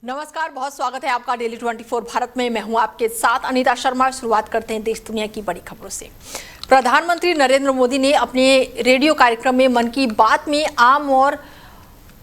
नमस्कार, बहुत स्वागत है आपका डेली 24 भारत में। मैं हूं आपके साथ अनीता शर्मा। शुरुआत करते हैं देश दुनिया की बड़ी खबरों से। प्रधानमंत्री नरेंद्र मोदी ने अपने रेडियो कार्यक्रम में मन की बात में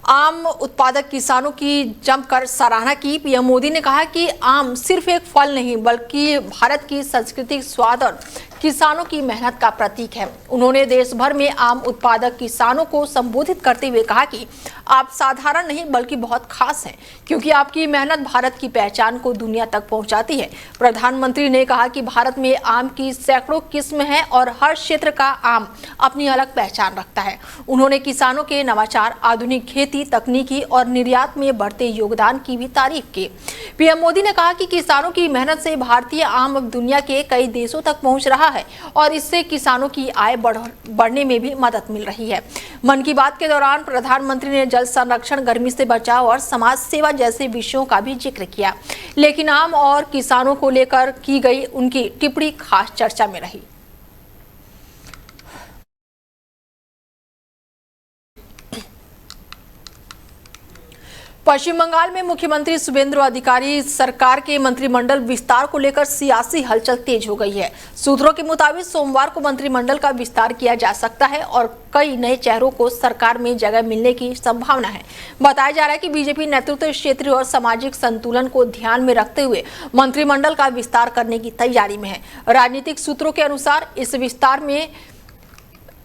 आम उत्पादक किसानों की जमकर सराहना की। पीएम मोदी ने कहा कि आम सिर्फ एक फल नहीं बल्कि भारत की संस्कृति, स्वाद और किसानों की मेहनत का प्रतीक है। उन्होंने देश भर में आम उत्पादक किसानों को संबोधित करते हुए कहा कि आप साधारण नहीं बल्कि बहुत खास हैं, क्योंकि आपकी मेहनत भारत की पहचान को दुनिया तक पहुंचाती है। प्रधानमंत्री ने कहा कि भारत में आम की सैकड़ों किस्म हैं और हर क्षेत्र का आम अपनी अलग पहचान रखता है। उन्होंने किसानों के नवाचार, आधुनिक खेती, तकनीकी और निर्यात में बढ़ते योगदान की भी तारीफ की। पीएम मोदी ने कहा कि किसानों की मेहनत से भारतीय आम अब दुनिया के कई देशों तक पहुंच रहा है और इससे किसानों की आय बढ़ने में भी मदद मिल रही है। मन की बात के दौरान प्रधानमंत्री ने जल संरक्षण, गर्मी से बचाव और समाज सेवा जैसे विषयों का भी जिक्र किया, लेकिन आम और किसानों को लेकर की गई उनकी टिप्पणी खास चर्चा में रही। पश्चिम बंगाल में मुख्यमंत्री शुभेंदु अधिकारी सरकार के मंत्रिमंडल विस्तार को लेकर सियासी हलचल तेज हो गई है। सूत्रों के मुताबिक सोमवार को मंत्रिमंडल का विस्तार किया जा सकता है और कई नए चेहरों को सरकार में जगह मिलने की संभावना है। बताया जा रहा है कि बीजेपी नेतृत्व क्षेत्रीय और सामाजिक संतुलन को ध्यान में रखते हुए मंत्रिमंडल का विस्तार करने की तैयारी में है। राजनीतिक सूत्रों के अनुसार इस विस्तार में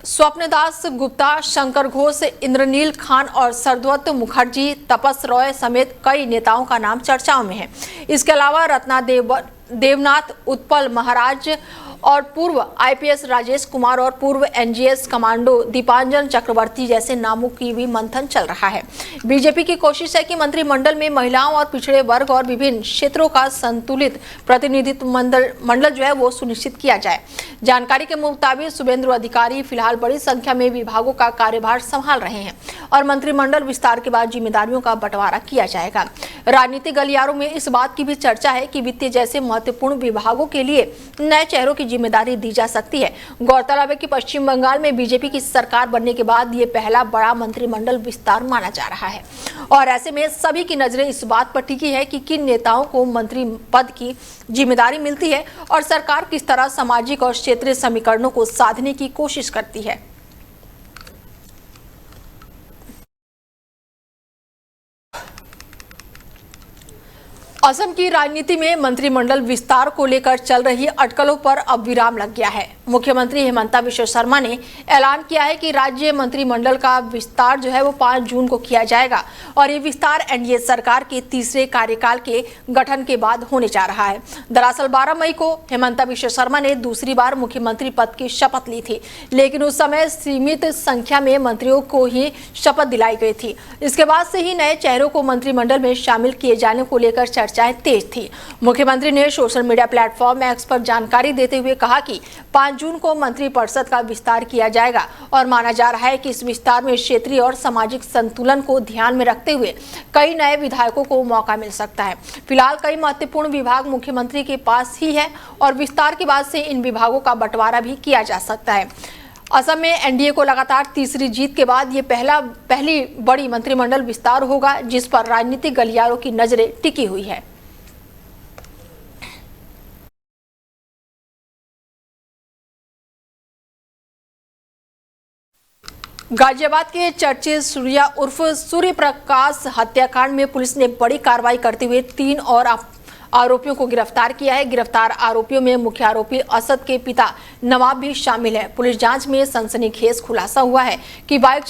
स्वप्नदास गुप्ता, शंकर घोष, इंद्रनील खान और सरद्वत मुखर्जी, तपस रॉय समेत कई नेताओं का नाम चर्चाओं में है। इसके अलावा रत्ना देवनाथ, उत्पल महाराज और पूर्व आईपीएस राजेश कुमार और पूर्व एनजीएस कमांडो दीपांजन चक्रवर्ती जैसे नामों की भी मंथन चल रहा है। बीजेपी की कोशिश है कि मंत्रिमंडल में महिलाओं और पिछड़े वर्ग और विभिन्न क्षेत्रों का संतुलित प्रतिनिधित्व मंडल जो है वो सुनिश्चित किया जाए। जानकारी के मुताबिक शुभेंदु अधिकारी फिलहाल बड़ी संख्या में विभागों का कार्यभार संभाल रहे हैं और मंत्रिमंडल विस्तार के बाद जिम्मेदारियों का बंटवारा किया जाएगा। राजनीतिक गलियारों में इस बात की भी चर्चा है कि वित्तीय जैसे महत्वपूर्ण विभागों के लिए नए चेहरों की जिम्मेदारी दी जा सकती है। गौरतलब है कि पश्चिम बंगाल में बीजेपी की सरकार बनने के बाद ये पहला बड़ा मंत्रिमंडल विस्तार माना जा रहा है और ऐसे में सभी की नजरें इस बात पर टिकी है कि किन नेताओं को मंत्री पद की जिम्मेदारी मिलती है और सरकार किस तरह सामाजिक और क्षेत्रीय समीकरणों को साधने की कोशिश करती है। असम की राजनीति में मंत्रिमंडल विस्तार को लेकर चल रही अटकलों पर अब विराम लग गया है। मुख्यमंत्री हिमंता बिश्वा शर्मा ने ऐलान किया है कि राज्य मंत्रिमंडल का विस्तार जो है वो 5 जून को किया जाएगा और ये विस्तार एनडीए सरकार के तीसरे कार्यकाल के गठन के बाद होने जा रहा है। दरअसल 12 मई को हिमंता बिश्वा शर्मा ने दूसरी बार मुख्यमंत्री पद की शपथ ली थी, लेकिन उस समय सीमित संख्या में मंत्रियों को ही शपथ दिलाई गई थी। इसके बाद से ही नए चेहरों को मंत्रिमंडल में शामिल किए जाने को लेकर चर्चाएं तेज थी। मुख्यमंत्री ने सोशल मीडिया प्लेटफॉर्म एक्स पर जानकारी देते हुए कहा कि 5 जून को मंत्रिपरिषद का विस्तार किया जाएगा और माना जा रहा है कि इस विस्तार में क्षेत्रीय और सामाजिक संतुलन को ध्यान में रखते हुए कई नए विधायकों को मौका मिल सकता है। फिलहाल कई महत्वपूर्ण विभाग मुख्यमंत्री के पास ही है और विस्तार के बाद से इन विभागों का बंटवारा भी किया जा सकता है। असम में एनडीए को लगातार तीसरी जीत के बाद ये पहली बड़ी मंत्रिमंडल विस्तार होगा जिस पर राजनीतिक गलियारों की नजरें टिकी हुई है। गाजियाबाद के चर्चित सूर्या उर्फ सूर्य प्रकाश हत्याकांड में पुलिस ने बड़ी कार्रवाई करते हुए 3 और आरोपियों को गिरफ्तार किया है। गिरफ्तार आरोपियों में मुख्य आरोपी असद के पिता नवाब भी शामिल है। पुलिस जांच में सनसनीखेज खुलासा हुआ है कि बाइक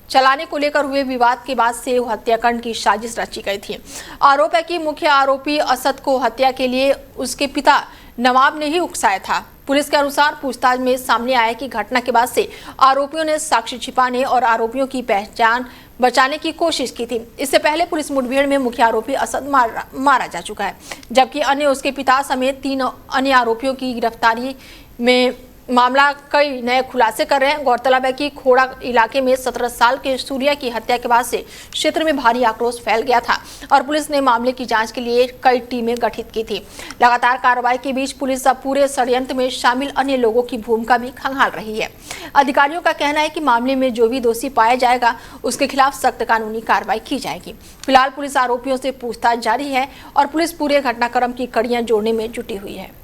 चलाने को लेकर हुए विवाद के बाद से हत्याकांड की साजिश रची गई थी। आरोप है कि मुख्य आरोपी असद को हत्या के लिए उसके पिता नवाब ने ही उकसाया था। पुलिस के अनुसार पूछताछ में सामने आया कि घटना के बाद से आरोपियों ने साक्ष्य छिपाने और आरोपियों की पहचान बचाने की कोशिश की थी। इससे पहले पुलिस मुठभेड़ में मुख्य आरोपी असद मारा जा चुका है, जबकि अन्य उसके पिता समेत 3 अन्य आरोपियों की गिरफ्तारी में मामला कई नए खुलासे कर रहे हैं। गौरतलब है कि खोड़ा इलाके में 17 साल के सूर्या की हत्या के बाद से क्षेत्र में भारी आक्रोश फैल गया था और पुलिस ने मामले की जांच के लिए कई टीमें गठित की थी। लगातार कार्रवाई के बीच पुलिस अब पूरे षड्यंत्र में शामिल अन्य लोगों की भूमिका भी खंगाल रही है। अधिकारियों का कहना है कि मामले में जो भी दोषी पाया जाएगा उसके खिलाफ सख्त कानूनी कार्रवाई की जाएगी। फिलहाल पुलिस आरोपियों से पूछताछ जारी है और पुलिस पूरे घटनाक्रम की कड़ियां जोड़ने में जुटी हुई है।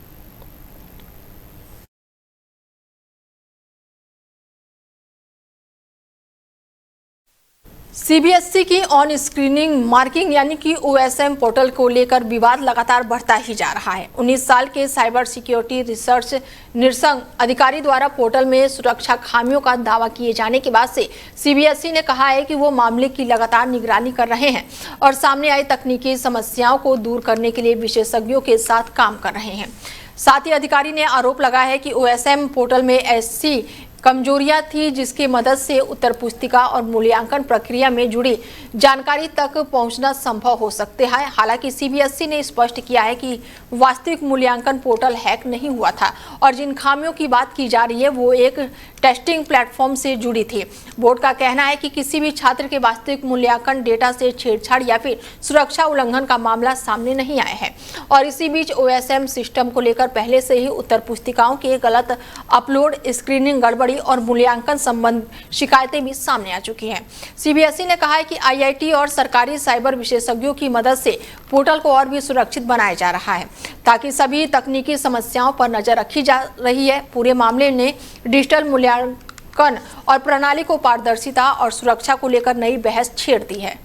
सीबीएसई की ऑन स्क्रीनिंग मार्किंग यानी कि ओएसएम पोर्टल को लेकर विवाद लगातार बढ़ता ही जा रहा है। 19 साल के साइबर सिक्योरिटी रिसर्च निरसंग अधिकारी द्वारा पोर्टल में सुरक्षा खामियों का दावा किए जाने के बाद से सीबीएसई ने कहा है कि वो मामले की लगातार निगरानी कर रहे हैं और सामने आई तकनीकी समस्याओं को दूर करने के लिए विशेषज्ञों के साथ काम कर रहे हैं। साथ ही अधिकारी ने आरोप लगाया है कि ओएसएम पोर्टल में ऐसी कमजोरियां थी जिसकी मदद से उत्तर पुस्तिका और मूल्यांकन प्रक्रिया में जुड़ी जानकारी तक पहुंचना संभव हो सकते हैं। हालांकि सीबीएसई ने स्पष्ट किया है कि वास्तविक मूल्यांकन पोर्टल हैक नहीं हुआ था और जिन खामियों की बात की जा रही है वो एक टेस्टिंग प्लेटफॉर्म से जुड़ी थी। बोर्ड का कहना है कि किसी भी छात्र के वास्तविक मूल्यांकन डेटा से छेड़छाड़ या फिर सुरक्षा उल्लंघन का मामला सामने नहीं आया है और इसी बीच ओएसएम सिस्टम को लेकर पहले से ही उत्तर पुस्तिकाओं के गलत अपलोड, स्क्रीनिंग गड़बड़ी और मूल्यांकन संबंध शिकायतें भी सामने आ चुकी हैं। सीबीएसई ने कहा है कि आईआईटी और सरकारी साइबर विशेषज्ञों की मदद से पोर्टल को और भी सुरक्षित बनाया जा रहा है ताकि सभी तकनीकी समस्याओं पर नजर रखी जा रही है। पूरे मामले ने डिजिटल मूल्यांकन और प्रणाली को पारदर्शिता और सुरक्षा को लेकर नई बहस छेड़ दी है।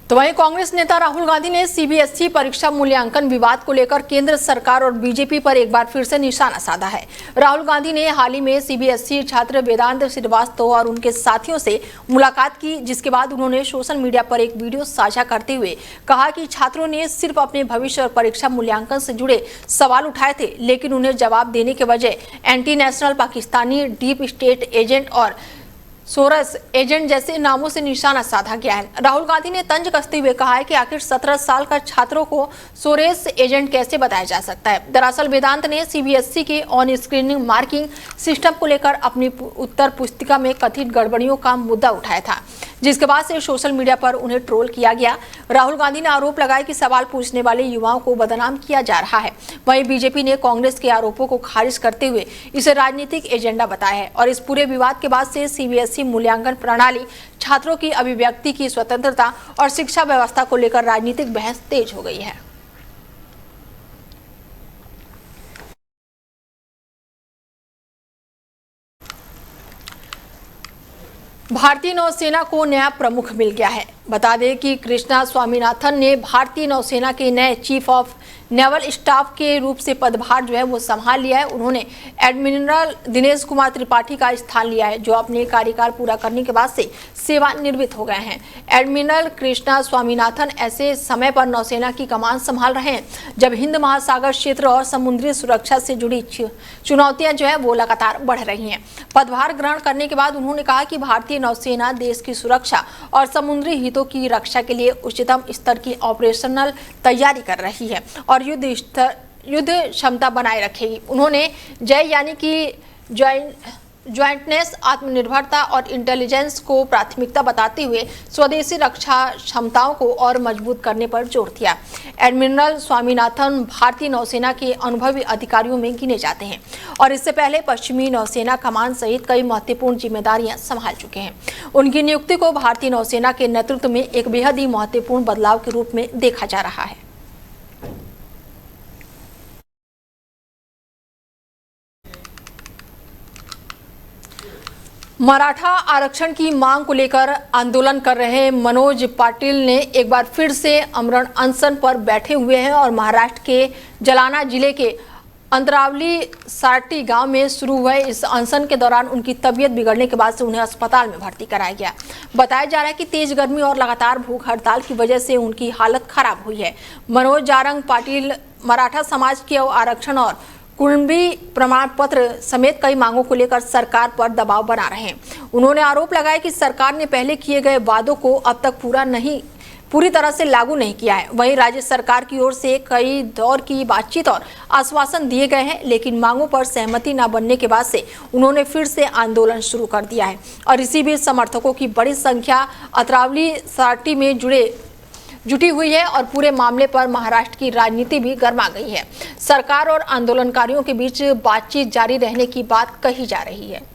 तो वहीं कांग्रेस नेता राहुल गांधी ने सीबीएसई परीक्षा मूल्यांकन विवाद को लेकर केंद्र सरकार और बीजेपी पर एक बार फिर से निशाना साधा है। राहुल गांधी ने हाल ही में सीबीएसई छात्र वेदांत श्रीवास्तव और उनके साथियों से मुलाकात की, जिसके बाद उन्होंने सोशल मीडिया पर एक वीडियो साझा करते हुए कहा कि छात्रों ने सिर्फ अपने भविष्य और परीक्षा मूल्यांकन से जुड़े सवाल उठाए थे, लेकिन उन्हें जवाब देने के बजाय anti national, Pakistani, deep state agent और सोरस एजेंट जैसे नामों से निशाना साधा गया है। राहुल गांधी ने तंज कसते हुए कहा है कि आखिर 17 साल का छात्रों को सोरेस एजेंट कैसे बताया जा सकता है। दरअसल वेदांत ने सीबीएसई के ऑन स्क्रीनिंग मार्किंग सिस्टम को लेकर अपनी उत्तर पुस्तिका में कथित गड़बड़ियों का मुद्दा उठाया था, जिसके बाद से सोशल मीडिया पर उन्हें ट्रोल किया गया। राहुल गांधी ने आरोप लगाया कि सवाल पूछने वाले युवाओं को बदनाम किया जा रहा है। वहीं बीजेपी ने कांग्रेस के आरोपों को खारिज करते हुए इसे राजनीतिक एजेंडा बताया है और इस पूरे विवाद के बाद से सीबीएसई मूल्यांकन प्रणाली, छात्रों की अभिव्यक्ति की स्वतंत्रता और शिक्षा व्यवस्था को लेकर राजनीतिक बहस तेज हो गई है। भारतीय नौसेना को नया प्रमुख मिल गया है। बता दें कि कृष्णा स्वामीनाथन ने भारतीय नौसेना के नए चीफ ऑफ नेवल स्टाफ के रूप से पदभार जो है वो संभाल लिया है। उन्होंने एडमिरल दिनेश कुमार त्रिपाठी का स्थान लिया है, जो अपने कार्यकाल पूरा करने के बाद से सेवानिवृत्त हो गए हैं। एडमिरल कृष्णा स्वामीनाथन ऐसे समय पर नौसेना की कमान संभाल रहे हैं जब हिंद महासागर क्षेत्र और समुद्री सुरक्षा से जुड़ी चुनौतियां जो है वो लगातार बढ़ रही हैं। पदभार ग्रहण करने के बाद उन्होंने कहा कि भारतीय नौसेना देश की सुरक्षा और समुद्री हितों की रक्षा के लिए उच्चतम स्तर की ऑपरेशनल तैयारी कर रही है और युद्ध क्षमता बनाए रखेगी। उन्होंने जय यानी कि ज्वाइंटनेस, आत्मनिर्भरता और इंटेलिजेंस को प्राथमिकता बताते हुए स्वदेशी रक्षा क्षमताओं को और मजबूत करने पर जोर दिया। एडमिरल स्वामीनाथन भारतीय नौसेना के अनुभवी अधिकारियों में गिने जाते हैं और इससे पहले पश्चिमी नौसेना कमान सहित कई महत्वपूर्ण जिम्मेदारियां संभाल चुके हैं। उनकी नियुक्ति को भारतीय नौसेना के नेतृत्व में एक बेहद ही महत्वपूर्ण बदलाव के रूप में देखा जा रहा है। मराठा आरक्षण की मांग को लेकर आंदोलन कर रहे मनोज पाटिल ने एक बार फिर से आमरण अनशन पर बैठे हुए हैं और महाराष्ट्र के जालना जिले के अंतरावली सारटी गांव में शुरू हुए इस अनशन के दौरान उनकी तबीयत बिगड़ने के बाद से उन्हें अस्पताल में भर्ती कराया गया। बताया जा रहा है कि तेज गर्मी और लगातार भूख हड़ताल की वजह से उनकी हालत खराब हुई है। मनोज जारंग पाटिल मराठा समाज के आरक्षण और कुणबी प्रमाण पत्र समेत कई मांगों को लेकर सरकार पर दबाव बना रहे हैं। उन्होंने आरोप लगाया कि सरकार ने पहले किए गए वादों को अब तक पूरी तरह से लागू नहीं किया है। वहीं राज्य सरकार की ओर से कई दौर की बातचीत और आश्वासन दिए गए हैं, लेकिन मांगों पर सहमति न बनने के बाद से उन्होंने फिर से आंदोलन शुरू कर दिया है। और इसी बीच समर्थकों की बड़ी संख्या अतरावली पार्टी में जुटी हुई है और पूरे मामले पर महाराष्ट्र की राजनीति भी गर्मा गई है। सरकार और आंदोलनकारियों के बीच बातचीत जारी रहने की बात कही जा रही है।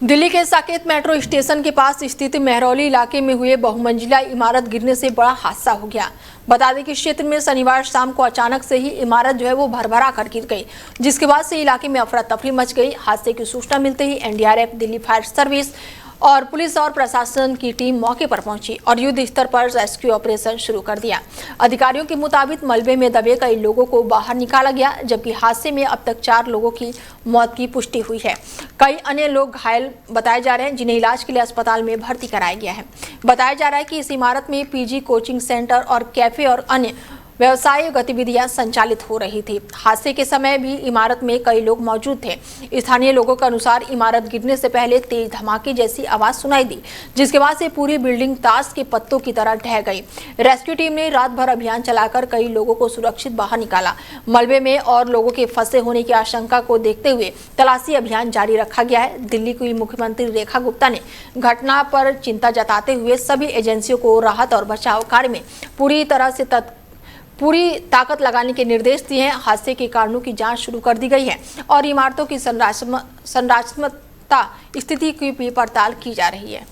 दिल्ली के साकेत मेट्रो स्टेशन के पास स्थित मेहरौली इलाके में हुए बहुमंजिला इमारत गिरने से बड़ा हादसा हो गया। बता दें कि क्षेत्र में शनिवार शाम को अचानक से ही इमारत जो है वो भरभरा कर गिर गई, जिसके बाद से इलाके में अफरा तफरी मच गई। हादसे की सूचना मिलते ही एनडीआरएफ, दिल्ली फायर सर्विस और पुलिस और प्रशासन की टीम मौके पर पहुंची और युद्ध स्तर पर रेस्क्यू ऑपरेशन शुरू कर दिया। अधिकारियों के मुताबिक मलबे में दबे कई लोगों को बाहर निकाला गया, जबकि हादसे में अब तक 4 लोगों की मौत की पुष्टि हुई है। कई अन्य लोग घायल बताए जा रहे हैं, जिन्हें इलाज के लिए अस्पताल में भर्ती कराया गया है। बताया जा रहा है कि इस इमारत में पीजी, कोचिंग सेंटर और कैफे और अन्य व्यवसायिक गतिविधियां संचालित हो रही थी। हादसे के समय भी इमारत में कई लोग मौजूद थे। स्थानीय लोगों के अनुसार इमारत गिरने से पहले तेज धमाके जैसी आवाज सुनाई दी, जिसके बाद से पूरी बिल्डिंग ताश के पत्तों की तरह ढह गई। रेस्क्यू टीम ने रात भर अभियान चलाकर कई लोगों को सुरक्षित बाहर निकाला। मलबे में और लोगों के फंसे होने की आशंका को देखते हुए तलाशी अभियान जारी रखा गया है। दिल्ली की मुख्यमंत्री रेखा गुप्ता ने घटना पर चिंता जताते हुए सभी एजेंसियों को राहत और बचाव कार्य में पूरी ताकत लगाने के निर्देश दिए हैं। हादसे के कारणों की जांच शुरू कर दी गई है और इमारतों की संरचनात्मकता स्थिति की भी पड़ताल की जा रही है।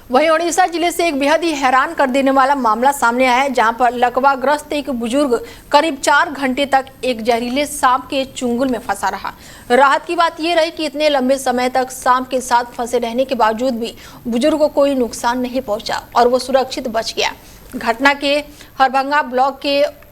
वहीं ओडिशा जिले से एक बेहद ही हैरान कर देने वाला मामला सामने आया है, जहां पर लकवाग्रस्त एक बुजुर्ग करीब 4 घंटे तक एक जहरीले सांप के चुंगल में फंसा रहा। राहत की बात यह रही कि इतने लंबे समय तक सांप के साथ फंसे रहने के बावजूद भी बुजुर्ग को कोई नुकसान नहीं पहुंचा और वो सुरक्षित बच गया। घटना के हरभंगा ब्लॉक के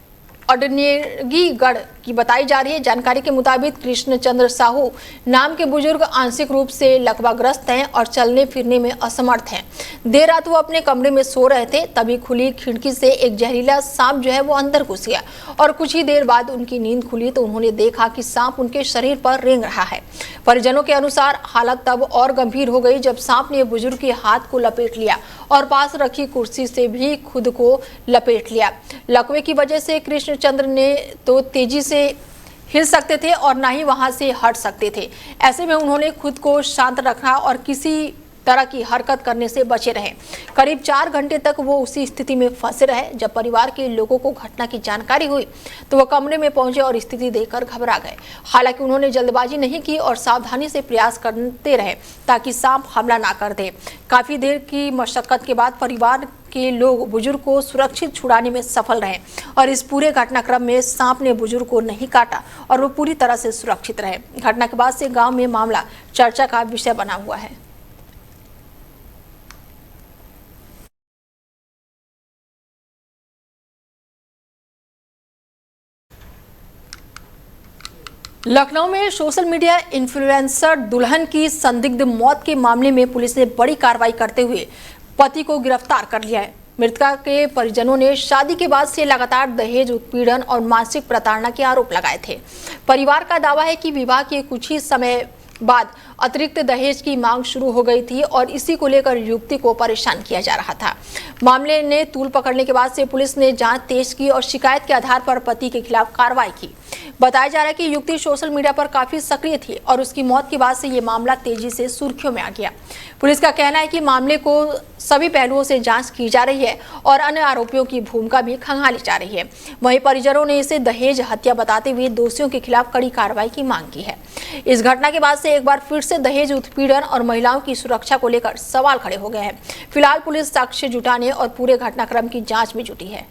अडनेगीगढ़ की बताई जा रही है। जानकारी के मुताबिक कृष्णचंद्र साहू नाम के बुजुर्ग आंशिक रूप से लकवाग्रस्त हैं और चलने फिरने में असमर्थ हैं। देर रात वो अपने कमरे में सो रहे थे, तभी खुली खिड़की से एक जहरीला सांप जो है वो अंदर घुस गया और कुछ ही देर बाद उनकी नींद खुली तो उन्होंने देखा कि सांप उनके शरीर पर रेंग रहा है। परिजनों के अनुसार हालत तब और गंभीर हो गई जब सांप ने बुजुर्ग के हाथ को लपेट लिया और पास रखी कुर्सी से भी खुद को लपेट लिया। लकवे की वजह से कृष्णचंद्र ने तो तेजी से हिल सकते थे और ना ही वहां से हट सकते थे। ऐसे में उन्होंने खुद को शांत रखा और किसी तरह की हरकत करने से बचे रहे। करीब 4 घंटे तक वो उसी स्थिति में फंसे रहे। जब परिवार के लोगों को घटना की जानकारी हुई तो वो कमरे में पहुंचे और स्थिति देखकर घबरा गए। हालांकि उन्होंने जल्दबाजी नहीं की और सावधानी से प्रयास करते रहे ताकि सांप हमला ना कर दे। काफी देर की मशक्कत के बाद परिवार के लोग बुजुर्ग को सुरक्षित छुड़ाने में सफल रहे और इस पूरे घटनाक्रम में सांप ने बुजुर्ग को नहीं काटा और वो पूरी तरह से सुरक्षित रहे। घटना के बाद से गांव में मामला चर्चा का विषय बना हुआ है। लखनऊ में सोशल मीडिया इन्फ्लुएंसर दुल्हन की संदिग्ध मौत के मामले में पुलिस ने बड़ी कार्रवाई करते हुए पति को गिरफ्तार कर लिया है। मृतका के परिजनों ने शादी के बाद से लगातार दहेज उत्पीड़न और मानसिक प्रताड़ना के आरोप लगाए थे। परिवार का दावा है कि विवाह के कुछ ही समय बाद अतिरिक्त दहेज की मांग शुरू हो गई थी और इसी को लेकर युवती को परेशान किया जा रहा था। मामले ने तूल पकड़ने के बाद से पुलिस ने जांच तेज की और शिकायत के आधार पर पति के खिलाफ कार्रवाई की। बताया जा रहा है कि युवती सोशल मीडिया पर काफी सक्रिय थी और उसकी मौत के बाद से ये मामला तेजी से सुर्खियों में आ गया। पुलिस का कहना है कि मामले को सभी पहलुओं से जांच की जा रही है और अन्य आरोपियों की भूमिका भी खंगाली जा रही है। वहीं परिजनों ने इसे दहेज हत्या बताते हुए दोषियों के खिलाफ कड़ी कार्रवाई की मांग की है। इस घटना के बाद से एक बार फिर से दहेज उत्पीड़न और महिलाओं की सुरक्षा को लेकर सवाल खड़े हो गए हैं। फिलहाल पुलिस साक्ष्य जुटाने और पूरे घटनाक्रम की जांच में जुटी है।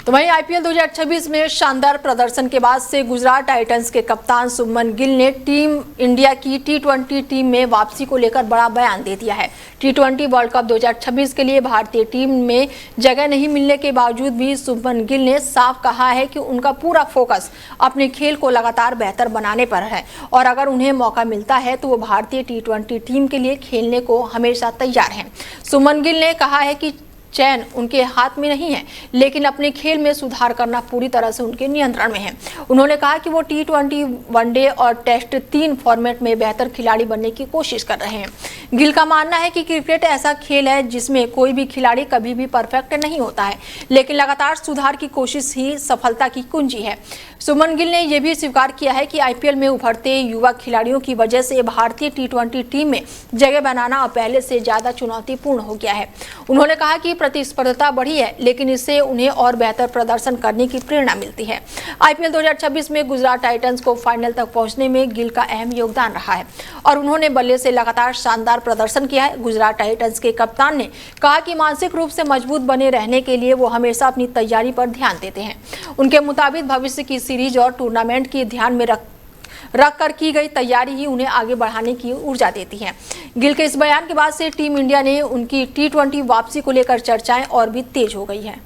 तो वहीं आईपीएल 2026 में शानदार प्रदर्शन के बाद से गुजरात टाइटंस के कप्तान शुभमन गिल ने टीम इंडिया की टी20 टीम में वापसी को लेकर बड़ा बयान दे दिया है। टी20 वर्ल्ड कप 2026 के लिए भारतीय टीम में जगह नहीं मिलने के बावजूद भी शुभमन गिल ने साफ कहा है कि उनका पूरा फोकस अपने खेल को लगातार बेहतर बनाने पर है और अगर उन्हें मौका मिलता है तो वो भारतीय टी20 टीम के लिए खेलने को हमेशा तैयार हैं। शुभमन गिल ने कहा है कि चयन उनके हाथ में नहीं है, लेकिन अपने खेल में सुधार करना पूरी तरह से उनके नियंत्रण में है। उन्होंने कहा कि वो टी20, वनडे और टेस्ट 3 फॉर्मेट में बेहतर खिलाड़ी बनने की कोशिश कर रहे हैं। गिल का मानना है कि क्रिकेट ऐसा खेल है जिसमें कोई भी खिलाड़ी कभी भी परफेक्ट नहीं होता है, लेकिन लगातार सुधार की कोशिश ही सफलता की कुंजी है। शुभमन गिल ने यह भी स्वीकार किया है कि आईपीएल में उभरते युवा खिलाड़ियों की वजह से भारतीय टी20 टीम में जगह बनाना अब पहले से ज्यादा चुनौतीपूर्ण हो गया है। उन्होंने कहा कि प्रतिस्पर्धा बढ़ी है, लेकिन इससे उन्हें और बेहतर प्रदर्शन करने की प्रेरणा मिलती है। आईपीएल 2026 में गुजरात टाइटंस को फाइनल तक पहुंचने में गिल का अहम योगदान रहा है और उन्होंने बल्ले से लगातार शानदार प्रदर्शन किया है। गुजरात टाइटंस के कप्तान ने कहा कि मानसिक रूप से मजबूत बने रहने के लिए वो हमेशा अपनी तैयारी पर ध्यान देते हैं। उनके मुताबिक भविष्य की सीरीज और टूर्नामेंट की ध्यान में रख कर की गई तैयारी ही उन्हें आगे बढ़ाने की ऊर्जा देती है। गिल के इस बयान के बाद से टीम इंडिया ने उनकी टी20 वापसी को लेकर चर्चाएं और भी तेज हो गई है।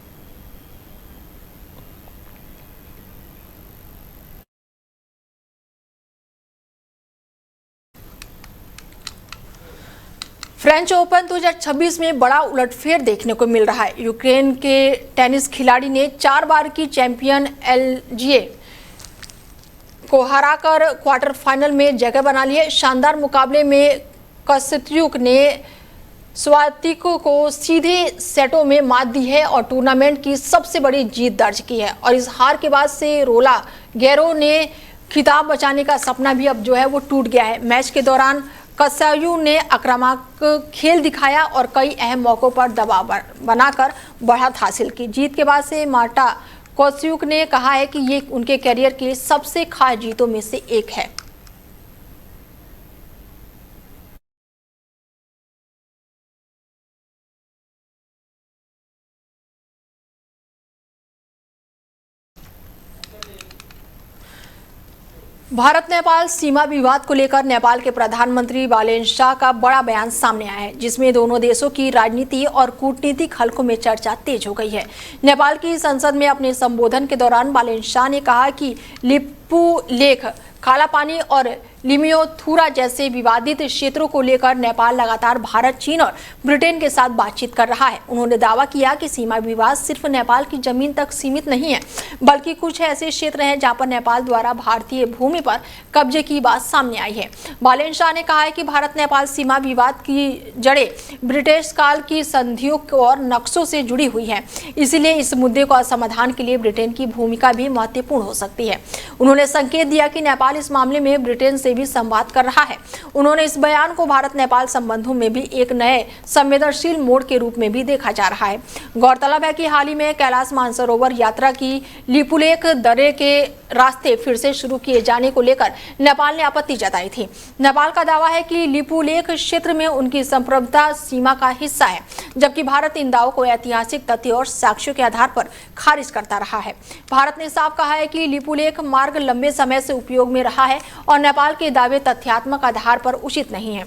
फ्रेंच ओपन 2026 में बड़ा उलटफेर देखने को मिल रहा है। यूक्रेन के टेनिस खिलाड़ी ने 4 बार की चैंपियन एलजीए को हराकर क्वार्टर फाइनल में जगह बना ली है। शानदार मुकाबले में कस्त्युक ने स्वातिक को सीधे सेटों में मात दी है और टूर्नामेंट की सबसे बड़ी जीत दर्ज की है और इस हार के बाद से रोला गैरो ने खिताब बचाने का सपना भी अब जो है वो टूट गया है। मैच के दौरान कस्त्युक ने आक्रामक खेल दिखाया और कई अहम मौकों पर दबाव बनाकर बढ़त हासिल की। जीत के बाद से मार्टा कस्त्युक ने कहा है कि ये उनके करियर की सबसे खास जीतों में से एक है। भारत नेपाल सीमा विवाद को लेकर नेपाल के प्रधानमंत्री बालेन शाह का बड़ा बयान सामने आया है, जिसमें दोनों देशों की राजनीति और कूटनीतिक हलकों में चर्चा तेज हो गई है। नेपाल की संसद में अपने संबोधन के दौरान बालेन शाह ने कहा कि लिपुलेख, कालापानी और लिमियोथुरा जैसे विवादित क्षेत्रों को लेकर नेपाल लगातार भारत, चीन और ब्रिटेन के साथ बातचीत कर रहा है। उन्होंने दावा किया कि सीमा विवाद सिर्फ नेपाल की जमीन तक सीमित नहीं है, बल्कि कुछ ऐसे क्षेत्र हैं जहां पर नेपाल द्वारा भारतीय भूमि पर कब्जे की बात सामने आई है। बालेन शाह ने कहा है कि भारत नेपाल सीमा विवाद की जड़ें ब्रिटिश काल की संधियों और नक्शों से जुड़ी हुई है, इसलिए इस मुद्दे का समाधान के लिए ब्रिटेन की भूमिका भी महत्वपूर्ण हो सकती है। उन्होंने संकेत दिया कि नेपाल इस मामले में ब्रिटेन से भी संवाद कर रहा है। उन्होंने इस बयान को भारत नेपाल संबंधों में भी एक नए संवेदनशील मोड़ के रूप में भी देखा जा रहा है। गौरतलब है कि हाल ही में कैलाश मानसरोवर यात्रा की लिपुलेख दर्रे के रास्ते फिर से शुरू किए जाने को लेकर नेपाल ने आपत्ति जताई थी। नेपाल का दावा है कि लिपुलेख क्षेत्र में उनकी संप्रभुता सीमा का हिस्सा है, जबकि भारत इन दावों को ऐतिहासिक तथ्य और साक्ष्यों के आधार पर खारिज करता रहा है। भारत ने साफ कहा है कि लिपुलेख मार्ग लंबे समय से उपयोग में रहा है और नेपाल के दावे तथ्यात्मक आधार पर उचित नहीं है।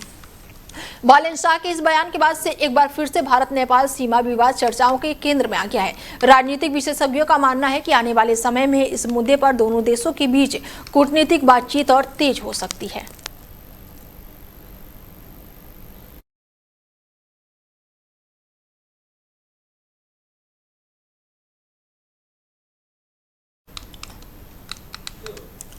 बालेन शाह के इस बयान के बाद से एक बार फिर से भारत नेपाल सीमा विवाद चर्चाओं के केंद्र में आ गया है। राजनीतिक विशेषज्ञों का मानना है कि आने वाले समय में इस मुद्दे पर दोनों देशों के बीच कूटनीतिक बातचीत और तेज हो सकती है।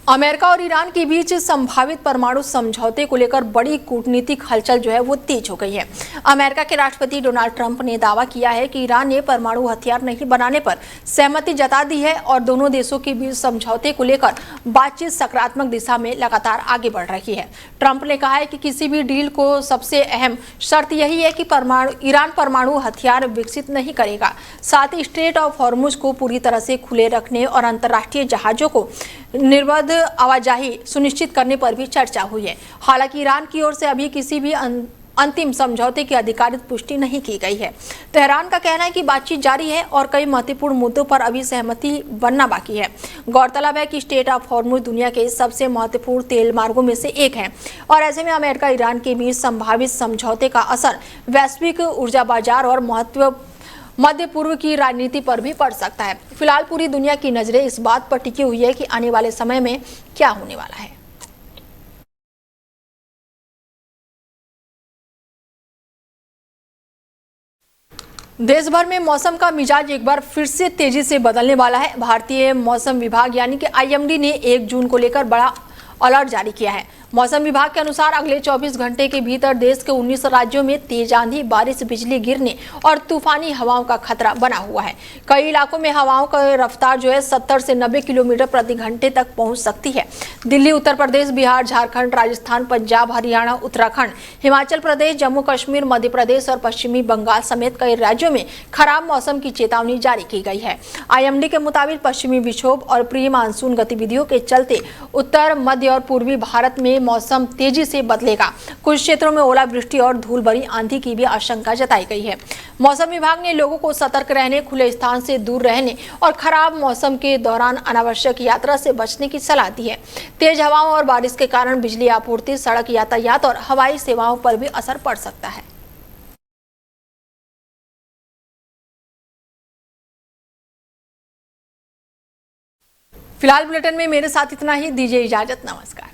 अमेरिका और ईरान के बीच संभावित परमाणु समझौते को लेकर बड़ी कूटनीतिक हलचल जो है वो तेज हो गई है। अमेरिका के राष्ट्रपति डोनाल्ड ट्रंप ने दावा किया है कि ईरान ने परमाणु हथियार नहीं बनाने पर सहमति जता दी है और दोनों देशों के बीच समझौते को लेकर बातचीत सकारात्मक दिशा में लगातार आगे बढ़ रही है। ट्रंप ने कहा है कि किसी भी डील को सबसे अहम शर्त यही है कि ईरान परमाणु हथियार विकसित नहीं करेगा। साथ ही स्ट्रेट ऑफ हॉर्मुज को पूरी तरह से खुले रखने और अंतर्राष्ट्रीय जहाजों को निर्बाध आवाजाही सुनिश्चित करने पर भी चर्चा हुई है। हालांकि ईरान की ओर से अभी किसी भी अंतिम समझौते की आधिकारिक पुष्टि नहीं की गई है। तेहरान का कहना है कि बातचीत जारी है और कई महत्वपूर्ण मुद्दों पर अभी सहमति बनना बाकी है। गौरतलब है कि स्ट्रेट ऑफ हॉर्मुज दुनिया के सबसे महत्वपूर्ण तेल मार्गों में से एक है और ऐसे में अमेरिका ईरान के बीच संभावित समझौते का असर वैश्विक ऊर्जा बाजार और मध्य पूर्व की राजनीति पर भी पड़ सकता है। फिलहाल पूरी दुनिया की नजरें इस बात पर टिकी हुई है कि आने वाले समय में क्या होने वाला है। देश भर में मौसम का मिजाज एक बार फिर से तेजी से बदलने वाला है। भारतीय मौसम विभाग यानी कि IMD ने 1 जून को लेकर बड़ा अलर्ट जारी किया है। मौसम विभाग के अनुसार अगले 24 घंटे के भीतर देश के 19 राज्यों में तेज आंधी, बारिश, बिजली गिरने और तूफानी हवाओं का खतरा बना हुआ है। कई इलाकों में हवाओं का रफ्तार 70 से 90 किलोमीटर प्रति घंटे तक पहुंच सकती है। दिल्ली, उत्तर प्रदेश, बिहार, झारखंड, राजस्थान, पंजाब, हरियाणा, उत्तराखंड, हिमाचल प्रदेश, जम्मू कश्मीर, मध्य प्रदेश और पश्चिमी बंगाल समेत कई राज्यों में खराब मौसम की चेतावनी जारी की गई है। IMD के मुताबिक पश्चिमी विक्षोभ और प्री मानसून गतिविधियों के चलते उत्तर, मध्य और पूर्वी भारत में मौसम तेजी से बदलेगा। कुछ क्षेत्रों में ओलावृष्टि और धूल भरी आंधी की भी आशंका जताई गई है। मौसम विभाग ने लोगों को सतर्क रहने, खुले स्थान से दूर रहने और खराब मौसम के दौरान अनावश्यक यात्रा से बचने की सलाह दी है। तेज हवाओं और बारिश के कारण बिजली आपूर्ति, सड़क यातायात और हवाई सेवाओं पर भी असर पड़ सकता है। फिलहाल बुलेटिन में मेरे साथ इतना ही। दीजिए इजाजत, नमस्कार।